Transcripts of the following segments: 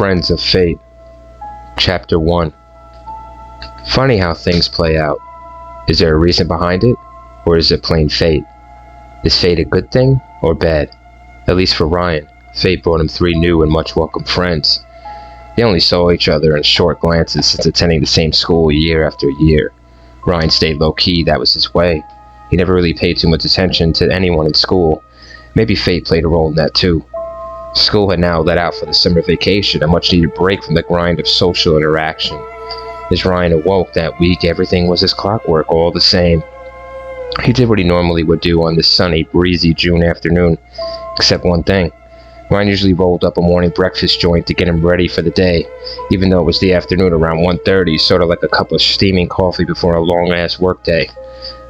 Friends of Fate, Chapter 1. Funny how things play out. Is there a reason behind it, or is it plain fate? Is fate a good thing, or bad? At least for Ryan, fate brought him 3 new and much welcome friends. They only saw each other in short glances since attending the same school year after year. Ryan stayed low-key, that was his way. He never really paid too much attention to anyone in school. Maybe fate played a role in that too. School had now let out for the summer vacation, a much-needed break from the grind of social interaction. As Ryan awoke that week, everything was as clockwork, all the same. He did what he normally would do on this sunny, breezy June afternoon, except one thing. Ryan usually rolled up a morning breakfast joint to get him ready for the day, even though it was the afternoon around 1:30, sort of like a cup of steaming coffee before a long-ass workday.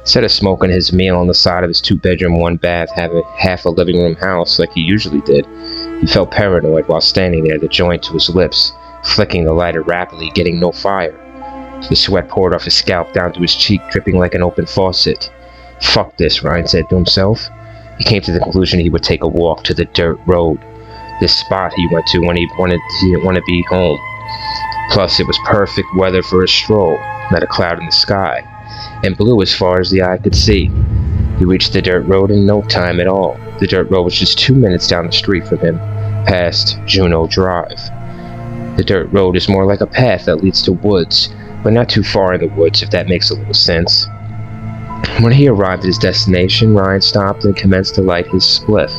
Instead of smoking his meal on the side of his 2-bedroom, 1-bath, half a living room house like he usually did, he felt paranoid while standing there, the joint to his lips, flicking the lighter rapidly, getting no fire. The sweat poured off his scalp down to his cheek, dripping like an open faucet. "Fuck this," Ryan said to himself. He came to the conclusion he would take a walk to the dirt road, this spot he went to when he didn't want to be home. Plus, it was perfect weather for a stroll, not a cloud in the sky, and blue as far as the eye could see. He reached the dirt road in no time at all. The dirt road was just 2 minutes down the street from him, past Juneau Drive. The dirt road is more like a path that leads to woods, but not too far in the woods, if that makes a little sense. When he arrived at his destination, Ryan stopped and commenced to light his spliff.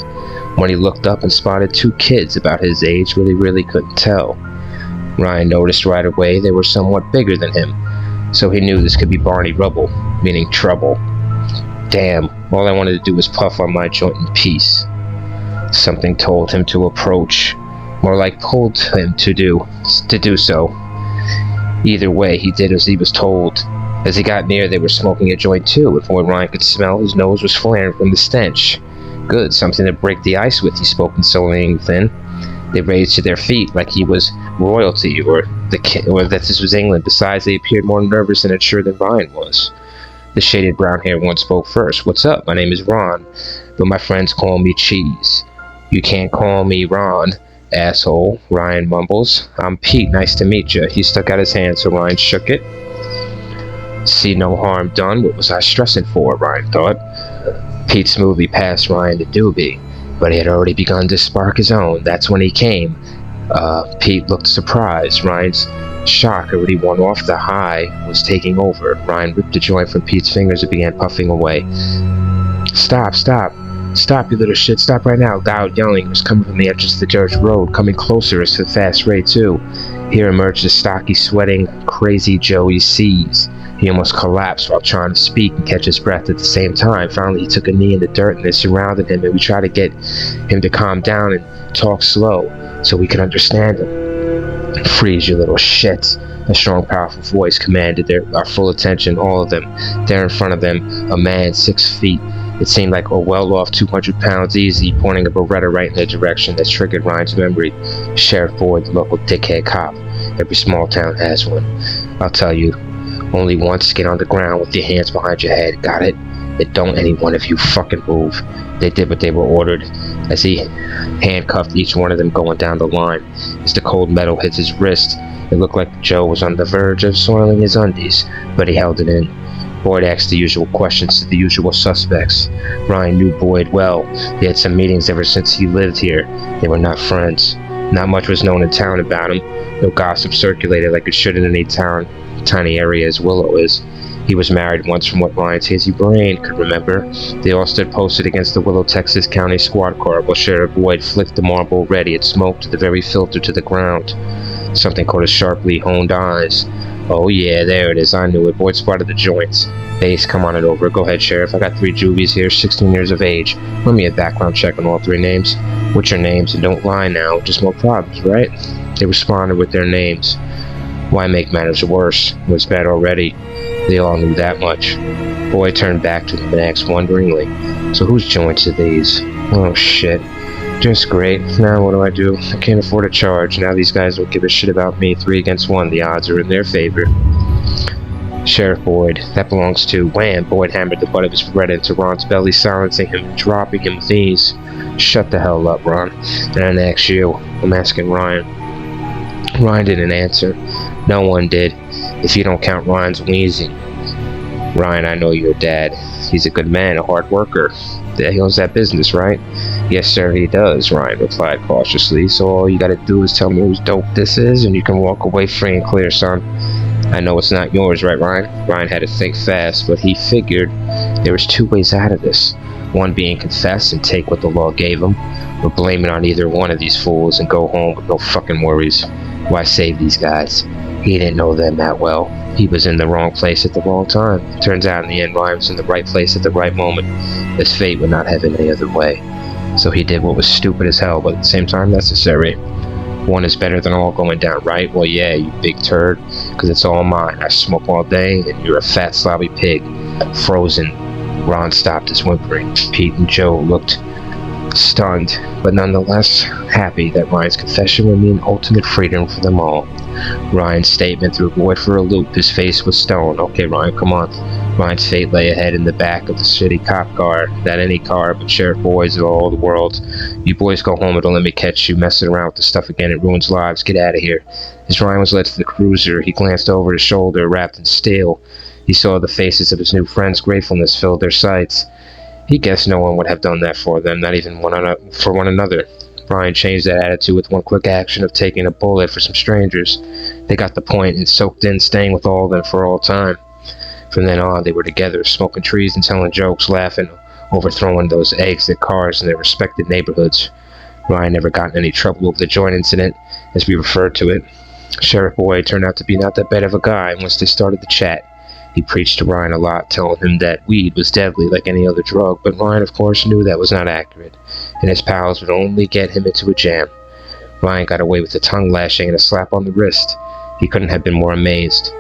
When he looked up and spotted 2 kids about his age, but he really couldn't tell. Ryan noticed right away they were somewhat bigger than him, so he knew this could be Barney Rubble, meaning trouble. Damn, all I wanted to do was puff on my joint in peace. Something told him to approach, more like pulled him to do so. Either way, he did as he was told. As he got near, they were smoking a joint too, and from what Ryan could smell, his nose was flaring from the stench. Good, something to break the ice with, he spoke, insulting thin. They raised to their feet like he was royalty, or that this was England. Besides, they appeared more nervous and unsure than Ryan was. The shaded brown-haired one spoke first. "What's up? My name is Ron, but my friends call me Cheese." "You can't call me Ron, asshole," Ryan mumbles. "I'm Pete, nice to meet you." He stuck out his hand, so Ryan shook it. See no harm done, what was I stressing for, Ryan thought. Pete smoothly passed Ryan the doobie, but he had already begun to spark his own. That's when he came. Pete looked surprised. Ryan's shock already worn off. The high was taking over. Ryan ripped the joint from Pete's fingers and began puffing away. Stop, you little shit, stop right now." Loud yelling was coming from the entrance of the dirt road, coming closer at a fast rate too. Here emerged the stocky, sweating, crazy Joey C's. He almost collapsed while trying to speak and catch his breath at the same time. Finally, he took a knee in the dirt and they surrounded him, and we tried to get him to calm down and talk slow so we could understand him. "Freeze, you little shit," a strong, powerful voice commanded our full attention, all of them. There in front of them, a man 6 feet. It seemed like a well-off 200 pounds easy, pointing a Beretta right in the direction that triggered Ryan's memory. Sheriff Boyd, the local dickhead cop. Every small town has one. "I'll tell you, only once, get on the ground with your hands behind your head, got it? And don't any one of you fucking move." They did what they were ordered, as he handcuffed each one of them going down the line. As the cold metal hit his wrist, it looked like Joe was on the verge of soiling his undies, but he held it in. Boyd asked the usual questions to the usual suspects. Ryan knew Boyd well. They had some meetings ever since he lived here. They were not friends. Not much was known in town about him. No gossip circulated like it should in any tiny area as Willow is. He was married once, from what Ryan's hazy brain could remember. They all stood posted against the Willow, Texas County squad car while Sheriff Boyd flicked the marble red he had smoked to the very filter to the ground. Something caught his sharply honed eyes. "Oh yeah, there it is, I knew it." Boyd spotted the joints. "Base, come on it over. Go ahead, Sheriff. I got 3 juvies here, 16 years of age. Run me a background check on all 3 names. What's your names? And don't lie now. Just more problems, right?" They responded with their names. Why make matters worse? It was bad already. They all knew that much. Boyd turned back to them and asked wonderingly, "So whose joints are these?" "Oh shit. Just great. Now what do? I can't afford a charge. Now these guys don't give a shit about me. 3 against 1. The odds are in their favor." "Sheriff Boyd, that belongs to..." Wham! Boyd hammered the butt of his Beretta into Ron's belly, silencing him, dropping him with ease. "Shut the hell up, Ron. And I ask you." "I'm asking Ryan." Ryan didn't answer. No one did, if you don't count Ryan's wheezing. Ryan, I know your dad. He's a good man, a hard worker. He owns that business, right? Yes, sir, he does, Ryan replied cautiously. So all you gotta do is tell me whose dope this is, and you can walk away free and clear, son. I know it's not yours, right, Ryan? Ryan had to think fast, but he figured there was two ways out of this. One being confess and take what the law gave him, or blame it on either one of these fools and go home with no fucking worries. Why save these guys? He didn't know them that well. He was in the wrong place at the wrong time. Turns out in the end, Ryan was in the right place at the right moment. His fate would not have it any other way. So he did what was stupid as hell, but at the same time necessary. One is better than all going down, right? Well, yeah, you big turd, because it's all mine. I smoke all day, and you're a fat, slobby pig. Frozen. Ron stopped his whimpering. Pete and Joe looked stunned, but nonetheless happy that Ryan's confession would mean ultimate freedom for them all. Ryan's statement threw Boyd for a loop. His face was stone. Okay, Ryan, come on. Ryan's fate lay ahead in the back of the shitty cop car. Not any car, but Sheriff Boyd's of all the world. You boys go home and don't let me catch you messing around with the stuff again. It ruins lives. Get out of here. As Ryan was led to the cruiser, he glanced over his shoulder, wrapped in steel. He saw the faces of his new friends' gratefulness filled their sights. He guessed no one would have done that for them, not even for one another. Ryan changed that attitude with one quick action of taking a bullet for some strangers. They got the point and soaked in, staying with all of them for all time. From then on, they were together, smoking trees and telling jokes, laughing, overthrowing those eggs at cars in their respective neighborhoods. Ryan never got in any trouble over the joint incident, as we referred to it. Sheriff Boyd turned out to be not that bad of a guy once they started the chat. He preached to Ryan a lot, telling him that weed was deadly like any other drug, but Ryan, of course, knew that was not accurate, and his pals would only get him into a jam. Ryan got away with a tongue lashing and a slap on the wrist. He couldn't have been more amazed.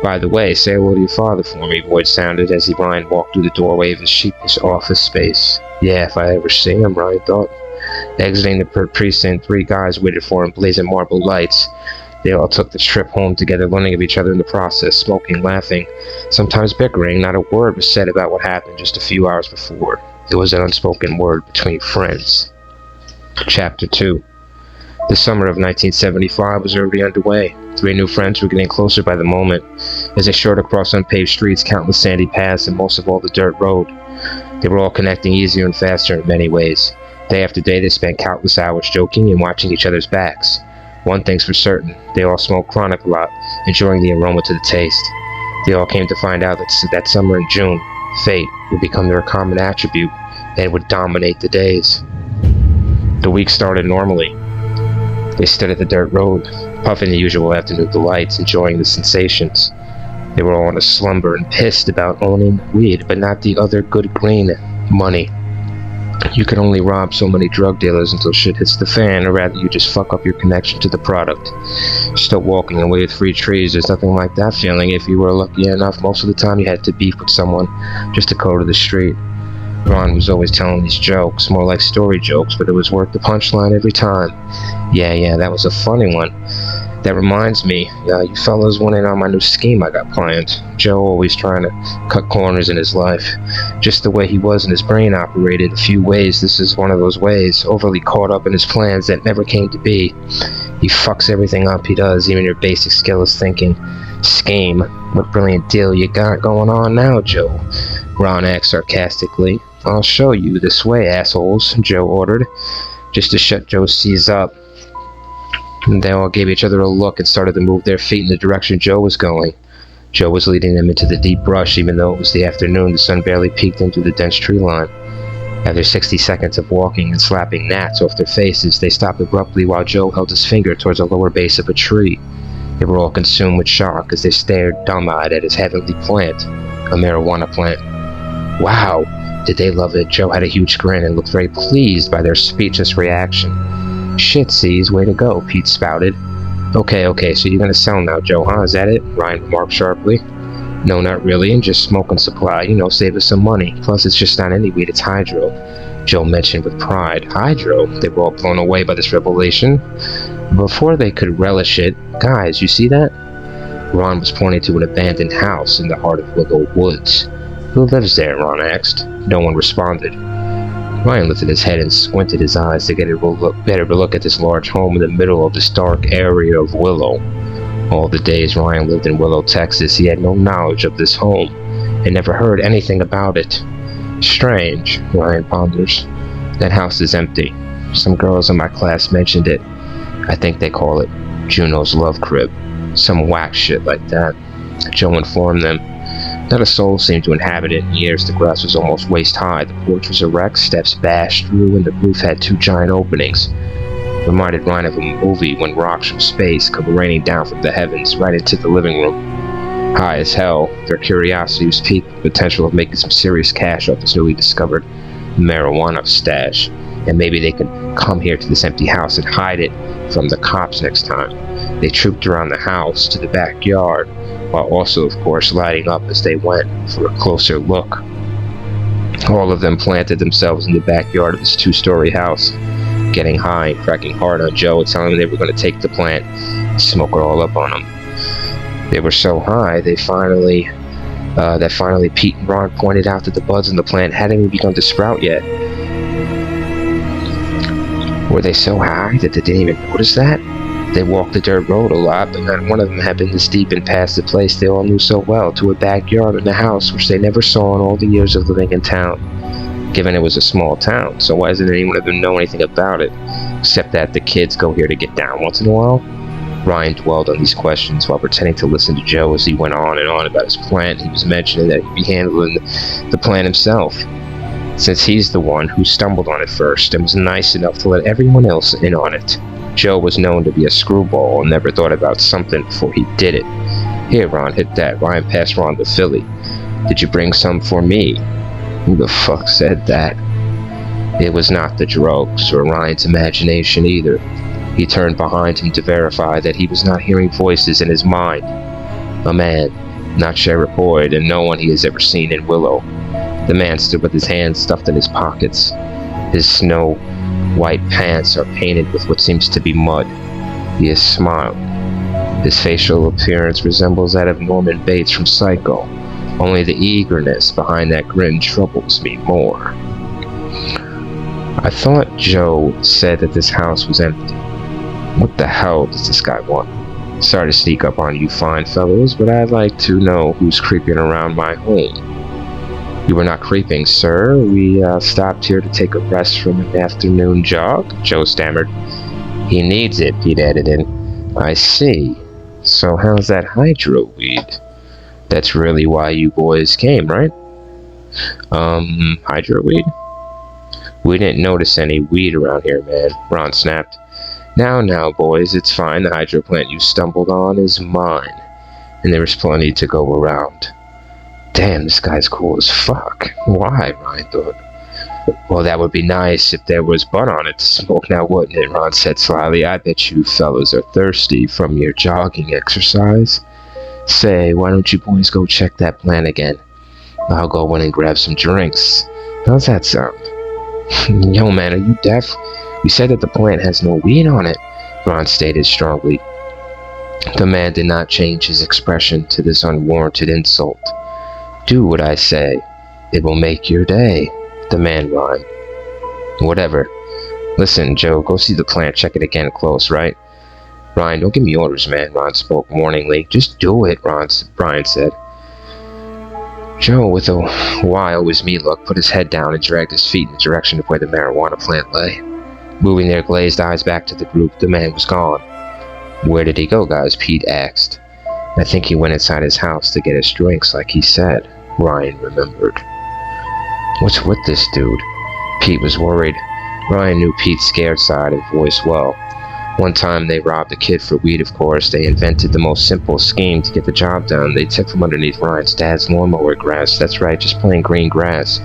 By the way, say hello to your father for me, Boyd sounded as Ryan walked through the doorway of his sheepish office space. Yeah, if I ever see him, Ryan thought. Exiting the precinct, 3 guys waited for him, blazing marble lights. They all took the trip home together, learning of each other in the process, smoking, laughing, sometimes bickering. Not a word was said about what happened just a few hours before. It was an unspoken word between friends. Chapter 2. The summer of 1975 was already underway. 3 new friends were getting closer by the moment. As they strode across unpaved streets, countless sandy paths, and most of all the dirt road. They were all connecting easier and faster in many ways. Day after day, they spent countless hours joking and watching each other's backs. One thing's for certain, they all smoked chronic a lot, enjoying the aroma to the taste. They all came to find out that summer in June, fate would become their common attribute, and it would dominate the days. The week started normally. They stood at the dirt road, puffing the usual afternoon delights, enjoying the sensations. They were all in a slumber and pissed about owning weed, but not the other good green money. You can only rob so many drug dealers until shit hits the fan, or rather you just fuck up your connection to the product. Still walking away with free trees, there's nothing like that feeling. If you were lucky enough, most of the time you had to beef with someone just to go to the street. Ron was always telling these jokes, more like story jokes, but it was worth the punchline every time. Yeah, that was a funny one. That reminds me, you fellas went in on my new scheme I got planned. Joe always trying to cut corners in his life. Just the way he was and his brain operated a few ways. This is one of those ways, overly caught up in his plans that never came to be. He fucks everything up, he does, even your basic skill is thinking. Scheme? What brilliant deal you got going on now, Joe? Ron asked sarcastically. I'll show you this way, assholes, Joe ordered, just to shut Joe's C's up. And they all gave each other a look and started to move their feet in the direction Joe was going. Joe was leading them into the deep brush. Even though it was the afternoon, the sun barely peeked into the dense tree line. After 60 seconds of walking and slapping gnats off their faces, they stopped abruptly while Joe held his finger towards the lower base of a tree. They were all consumed with shock as they stared dumb-eyed at his heavenly plant, a marijuana plant. Wow, did they love it? Joe had a huge grin and looked very pleased by their speechless reaction. Shit, C's, way to go, Pete spouted. Okay, so you're gonna sell now, Joe, huh? Is that it? Ryan remarked sharply. No, not really, and just smoking supply, save us some money. Plus, it's just not any weed, it's hydro, Joe mentioned with pride. Hydro? They were all blown away by this revelation. Before they could relish it, guys, you see that? Ron was pointing to an abandoned house in the heart of Willow Woods. Who lives there? Ron asked. No one responded. Ryan lifted his head and squinted his eyes to get a better look at this large home in the middle of this dark area of Willow. All the days Ryan lived in Willow, Texas, he had no knowledge of this home and never heard anything about it. Strange, Ryan ponders. That house is empty. Some girls in my class mentioned it. I think they call it Juno's Love Crib. Some whack shit like that. Joe informed them. Not a soul seemed to inhabit it in years. The grass was almost waist high. The porch was erect, steps bashed through, and the roof had 2 giant openings. Reminded Ryan of a movie when rocks from space come raining down from the heavens right into the living room. High as hell, their curiosity was piqued with the potential of making some serious cash off this newly discovered marijuana stash. And maybe they could come here to this empty house and hide it from the cops next time. They trooped around the house to the backyard, while also, of course, lighting up as they went for a closer look. All of them planted themselves in the backyard of this 2-story house, getting high and cracking hard on Joe and telling him they were going to take the plant and smoke it all up on him. They were so high, that finally Pete and Ron pointed out that the buds in the plant hadn't even begun to sprout yet. Were they so high that they didn't even notice that? They walked the dirt road a lot, but not one of them had been this deep and past the place they all knew so well, to a backyard and a house which they never saw in all the years of living in town. Given it was a small town, so why doesn't anyone of them know anything about it, except that the kids go here to get down once in a while? Ryan dwelled on these questions while pretending to listen to Joe as he went on and on about his plant. He was mentioning that he'd be handling the plant himself, since he's the one who stumbled on it first and was nice enough to let everyone else in on it. Joe was known to be a screwball and never thought about something before he did it. Here, Ron, hit that. Ryan passed Ron the Philly. Did you bring some for me? Who the fuck said that? It was not the drugs or Ryan's imagination either. He turned behind him to verify that he was not hearing voices in his mind. A man, not Sheriff Boyd, and no one he has ever seen in Willow. The man stood with his hands stuffed in his pockets. His snow-white pants are painted with what seems to be mud. He has smiled. His facial appearance resembles that of Norman Bates from Psycho. Only the eagerness behind that grin troubles me more. I thought Joe said that this house was empty. What the hell does this guy want? Sorry to sneak up on you fine fellows, but I'd like to know who's creeping around my home. You were not creeping, sir. We stopped here to take a rest from an afternoon jog, Joe stammered. He needs it, Pete added in. I see. So how's that hydro weed? That's really why you boys came, right? Hydro weed? We didn't notice any weed around here, man, Ron snapped. Now, boys, it's fine. The hydro plant you stumbled on is mine. And there was plenty to go around. Damn, this guy's cool as fuck. Why, Ryan thought. Well, that would be nice if there was bud on it to smoke now, wouldn't it? Ron said slyly. I bet you fellas are thirsty from your jogging exercise. Say, why don't you boys go check that plant again? I'll go in and grab some drinks. How's that sound? Yo, man, are you deaf? You said that the plant has no weed on it, Ron stated strongly. The man did not change his expression to this unwarranted insult. Do what I say. It will make your day, the man rhymed. Whatever. Listen, Joe, go see the plant, check it again close, right? Ryan, don't give me orders, man, Ron spoke warningly. Just do it, Brian said. Joe, with a why-always-me look, put his head down and dragged his feet in the direction of where the marijuana plant lay. Moving their glazed eyes back to the group, the man was gone. Where did he go, guys? Pete asked. I think he went inside his house to get his drinks, like he said, Ryan remembered. What's with this dude? Pete was worried. Ryan knew Pete's scared side and voice well. One time they robbed a kid for weed, of course. They invented the most simple scheme to get the job done. They took from underneath Ryan's dad's lawnmower grass. That's right, just plain green grass.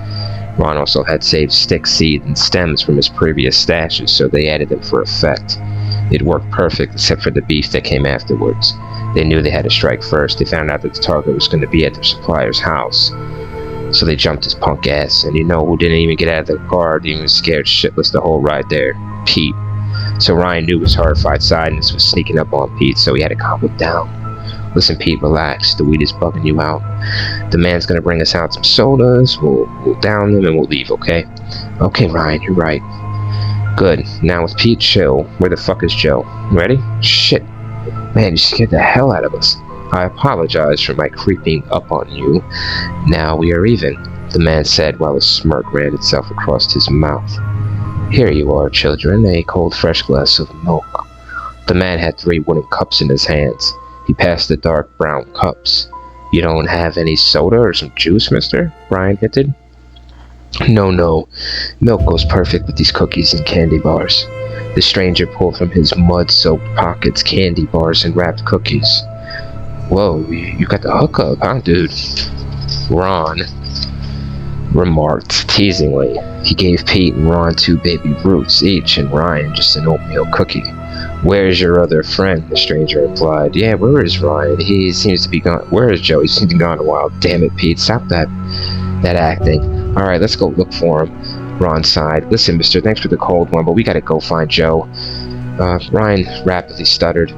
Ron also had saved stick seed and stems from his previous stashes, so they added them for effect. It worked perfect, except for the beef that came afterwards. They knew they had to strike first. They found out that the target was going to be at their supplier's house. So they jumped his punk ass, and you know who didn't even get out of the car, even scared shitless the whole ride there? Pete. So Ryan knew his horrified side and was sneaking up on Pete, so he had to calm him down. Listen, Pete, relax. The weed is bugging you out. The man's gonna bring us out some sodas. We'll down them and we'll leave, okay? Okay, Ryan, you're right. Good. Now with Pete, chill. Where the fuck is Joe? Ready? Shit. Man, you scared the hell out of us. I apologize for my creeping up on you. Now we are even, the man said while a smirk ran itself across his mouth. Here you are, children, a cold, fresh glass of milk. The man had 3 wooden cups in his hands. He passed the dark brown cups. You don't have any soda or some juice, mister? Ryan hinted. No. Milk goes perfect with these cookies and candy bars. The stranger pulled from his mud-soaked pockets candy bars and wrapped cookies. Whoa, you got the hookup, huh, dude? Ron remarked teasingly. He gave Pete and Ron 2 baby roots each, and Ryan just an oatmeal cookie. Where's your other friend? The stranger implied. Yeah, where is Ryan? He seems to be gone. Where is Joe? He seems to be gone a while. Damn it, Pete. Stop that acting. Alright, let's go look for him. Ron sighed. Listen, mister, thanks for the cold one, but we gotta go find Joe. Ryan rapidly stuttered.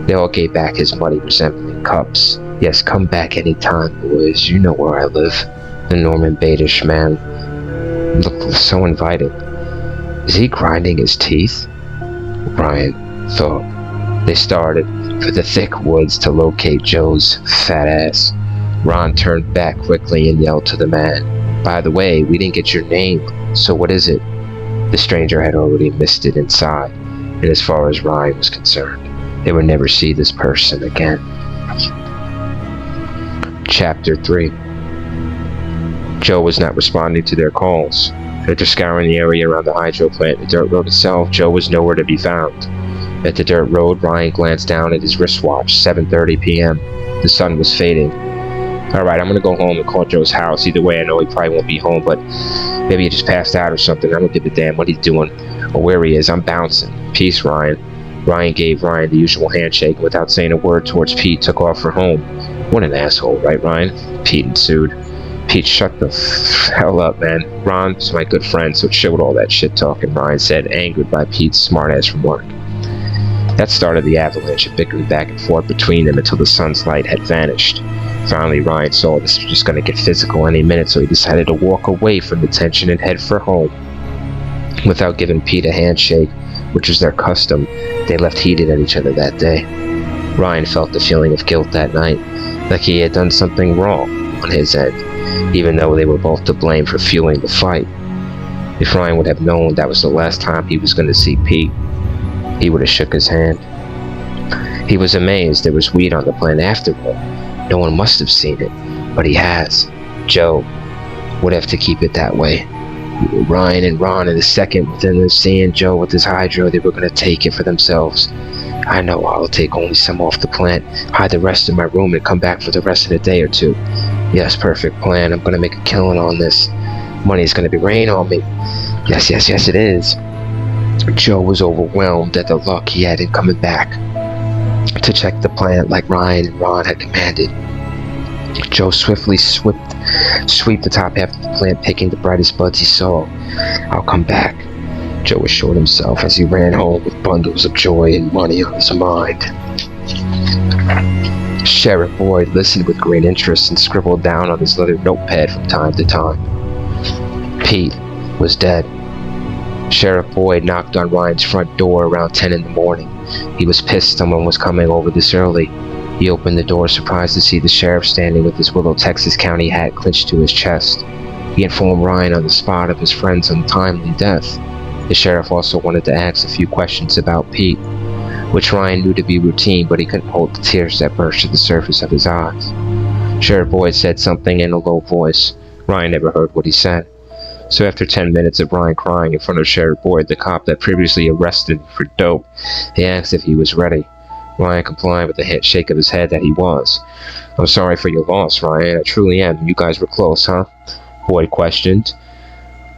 They all gave back his muddy, resembling cups. Yes, come back any time, boys. You know where I live. The Norman Baitish man looked so inviting. Is he grinding his teeth? Ryan thought. They started for the thick woods to locate Joe's fat ass. Ron turned back quickly and yelled to the man, By the way, we didn't get your name, so what is it? The stranger had already missed it inside, and as far as Ryan was concerned, they would never see this person again. Chapter 3. Joe was not responding to their calls. After scouring the area around the hydro plant and the dirt road itself, Joe was nowhere to be found. At the dirt road, Ryan glanced down at his wristwatch, 7:30 p.m. The sun was fading. Alright, I'm gonna go home and call Joe's house. Either way, I know he probably won't be home, but maybe he just passed out or something. I don't give a damn what he's doing or where he is. I'm bouncing. Peace, Ryan. Ryan gave Ryan the usual handshake and without saying a word towards Pete, took off for home. What an asshole, right, Ryan? Pete ensued. Pete, shut the hell up, man. Ron's my good friend, so chill with all that shit talking, Ryan said, angered by Pete's smartass remark. That started the avalanche of bickering back and forth between them until the sun's light had vanished. Finally, Ryan saw this was just going to get physical any minute, so he decided to walk away from the tension and head for home. Without giving Pete a handshake, which was their custom, they left heated at each other that day. Ryan felt the feeling of guilt that night, like he had done something wrong on his end, even though they were both to blame for fueling the fight. If Ryan would have known that was the last time he was going to see Pete, he would have shook his hand. He was amazed there was weed on the plant after all. No one must have seen it, but he has. Joe would have to keep it that way. Ryan and Ron in a second within them seeing Joe with his hydro, they were going to take it for themselves. I know I'll take only some off the plant, hide the rest in my room, and come back for the rest of the day or two. Yes, perfect plan. I'm going to make a killing on this. Money's going to be rain on me. Yes, it is. Joe was overwhelmed at the luck he had in coming back to check the plant like Ryan and Ron had commanded. Joe swiftly sweep the top half of the plant, picking the brightest buds he saw. I'll come back, Joe assured himself as he ran home with bundles of joy and money on his mind. Sheriff Boyd listened with great interest and scribbled down on his leather notepad from time to time. Pete was dead. Sheriff Boyd knocked on Ryan's front door around 10 in the morning. He was pissed someone was coming over this early. He opened the door, surprised to see the sheriff standing with his Willow, Texas County hat clinched to his chest. He informed Ryan on the spot of his friend's untimely death. The sheriff also wanted to ask a few questions about Pete, which Ryan knew to be routine, but he couldn't hold the tears that burst to the surface of his eyes. Sheriff Boyd said something in a low voice. Ryan never heard what he said. So after 10 minutes of Ryan crying in front of Sheriff Boyd, the cop that previously arrested him for dope, he asked if he was ready. Ryan complied with a shake of his head that he was. I'm sorry for your loss, Ryan. I truly am. You guys were close, huh? Boyd questioned.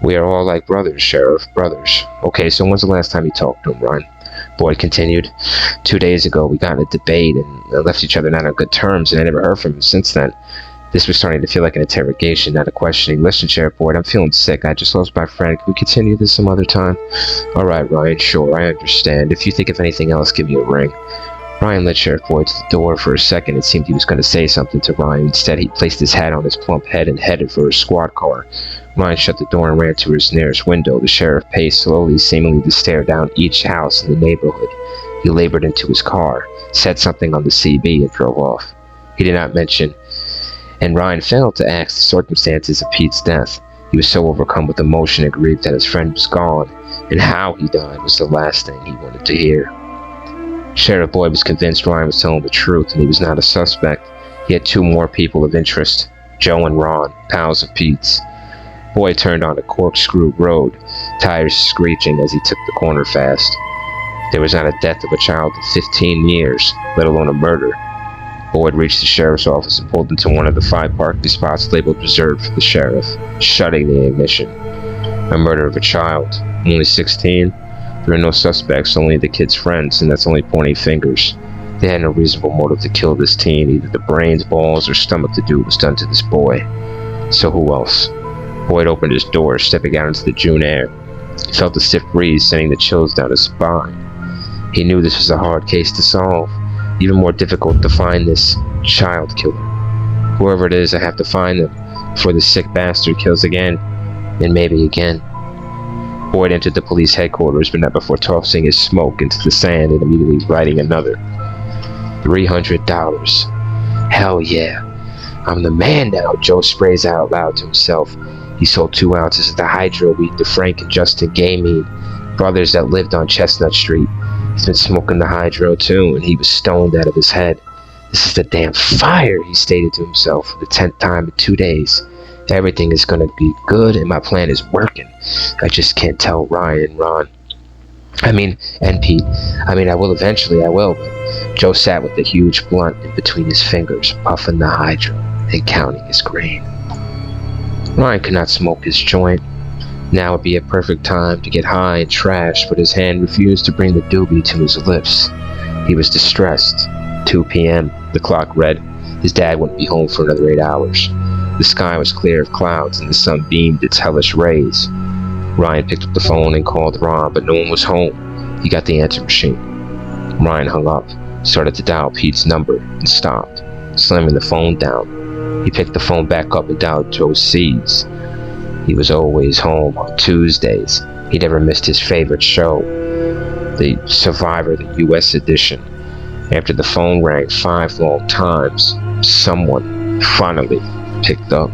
We are all like brothers, Sheriff. Brothers. Okay, so when's the last time you talked to him, Ryan? Boyd continued. 2 days ago, we got in a debate and left each other not on good terms, and I never heard from him since then. This was starting to feel like an interrogation, not a questioning. Listen, Sheriff Boyd, I'm feeling sick. I just lost my friend. Can we continue this some other time? All right, Ryan, sure, I understand. If you think of anything else, give me a ring. Ryan led Sheriff Boyd to the door. For a second, it seemed he was going to say something to Ryan. Instead, he placed his hat on his plump head and headed for his squad car. Ryan shut the door and ran to his nearest window. The sheriff paced slowly, seemingly to stare down each house in the neighborhood. He labored into his car, said something on the CB, and drove off. He did not mention, and Ryan failed to ask, the circumstances of Pete's death. He was so overcome with emotion and grief that his friend was gone, and how he died was the last thing he wanted to hear. Sheriff Boyd was convinced Ryan was telling the truth, and he was not a suspect. He had two more people of interest, Joe and Ron, pals of Pete's. Boyd turned on a corkscrew road, tires screeching as he took the corner fast. There was not a death of a child in 15 years, let alone a murder. Boyd reached the sheriff's office and pulled into one of the 5 parking spots labeled reserved for the sheriff, shutting the ignition. A murder of a child, only 16. There were no suspects, only the kid's friends, and that's only pointing fingers. They had no reasonable motive to kill this teen. Either the brains, balls, or stomach to do what was done to this boy. So who else? Boyd opened his door, stepping out into the June air. He felt the stiff breeze sending the chills down his spine. He knew this was a hard case to solve, even more difficult to find this child killer. Whoever it is, I have to find them before this sick bastard kills again, and maybe again. Boyd entered the police headquarters, but not before tossing his smoke into the sand and immediately writing another. $300. Hell yeah. I'm the man now, Joe sprays out loud to himself. He sold 2 ounces of the hydro weed to Frank and Justin Gamine, brothers that lived on Chestnut Street. He's been smoking the hydro too, and he was stoned out of his head. This is the damn fire, he stated to himself for the 10th time in 2 days. Everything is going to be good, and my plan is working. I just can't tell Ryan and Ron. And Pete. I will eventually, but Joe sat with the huge blunt in between his fingers, puffing the hydro and counting his grain. Ryan could not smoke his joint. Now would be a perfect time to get high and trash, but his hand refused to bring the doobie to his lips. He was distressed. 2 p.m. The clock read. His dad wouldn't be home for another 8 hours. The sky was clear of clouds, and the sun beamed its hellish rays. Ryan picked up the phone and called Ron, but no one was home. He got the answer machine. Ryan hung up, started to dial Pete's number, and stopped, slamming the phone down. He picked the phone back up and dialed Joe's C's. He was always home on Tuesdays. He never missed his favorite show, the Survivor, the U.S. edition. After the phone rang 5 long times, someone finally picked up.